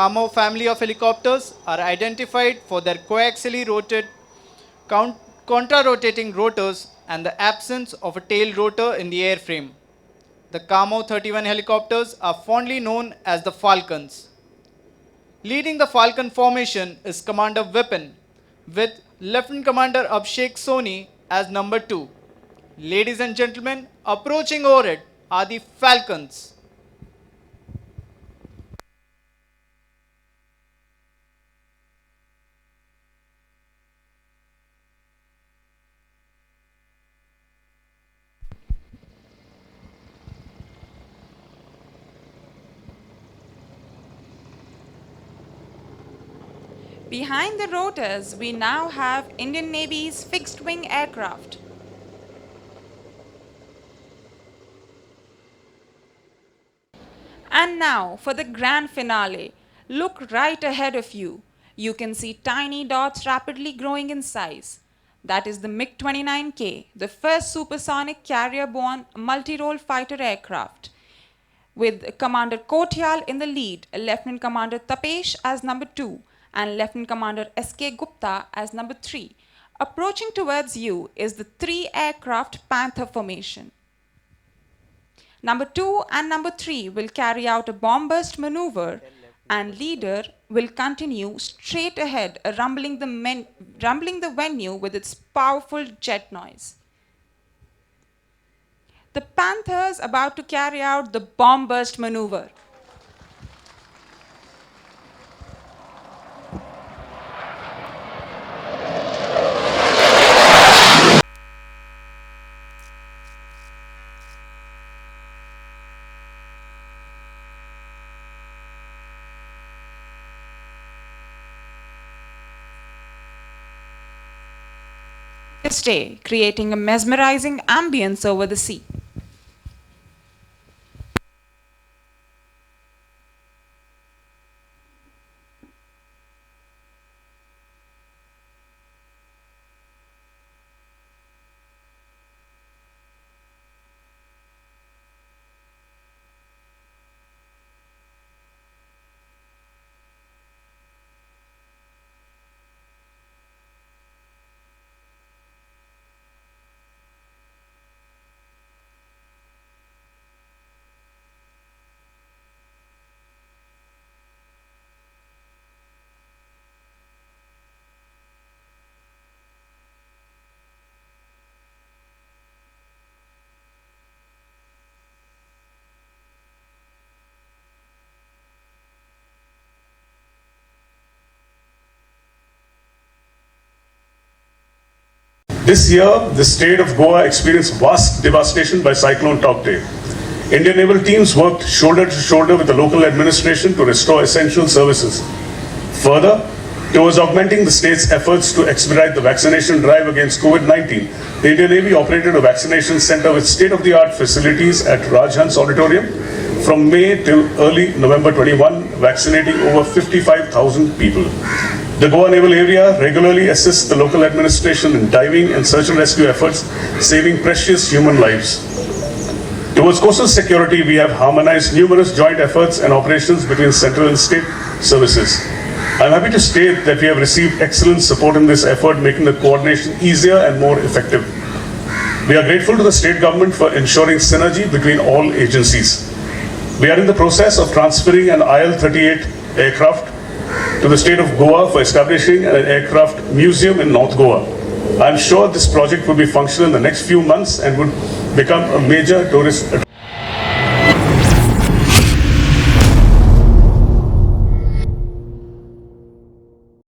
Kamo family of helicopters are identified for their coaxially contra-rotating rotors and the absence of a tail rotor in the airframe. The Kamo 31 helicopters are fondly known as the Falcons. Leading the Falcon formation is Commander Vipin, with Lieutenant Commander Abhishek Soni as number 2. Ladies and gentlemen, approaching over it are the Falcons. Behind the rotors, we now have Indian Navy's fixed-wing aircraft. And now for the grand finale. Look right ahead of you. You can see tiny dots rapidly growing in size. That is the MiG-29K, the first supersonic carrier-borne multi-role fighter aircraft, with Commander Kotyal in the lead, Lieutenant Commander Tapesh as number 2, and Lieutenant Commander S.K. Gupta as number 3. Approaching towards you is the 3-aircraft Panther formation. Number 2 and number 3 will carry out a bomb burst maneuver, and leader will continue straight ahead, rumbling the venue with its powerful jet noise. The Panthers about to carry out the bomb burst maneuver. Stay, creating a mesmerizing ambience over the sea. This year, the state of Goa experienced vast devastation by Cyclone Tauktae. Indian naval teams worked shoulder to shoulder with the local administration to restore essential services. Further, towards augmenting the state's efforts to expedite the vaccination drive against COVID-19, the Indian Navy operated a vaccination center with state-of-the-art facilities at Rajhans Auditorium from May till early November 21, vaccinating over 55,000 people. The Goa Naval Area regularly assists the local administration in diving and search and rescue efforts, saving precious human lives. Towards coastal security, we have harmonized numerous joint efforts and operations between central and state services. I'm happy to state that we have received excellent support in this effort, making the coordination easier and more effective. We are grateful to the state government for ensuring synergy between all agencies. We are in the process of transferring an IL-38 aircraft to the state of Goa for establishing an aircraft museum in North Goa. I'm sure this project will be functional in the next few months and would become a major tourist attraction.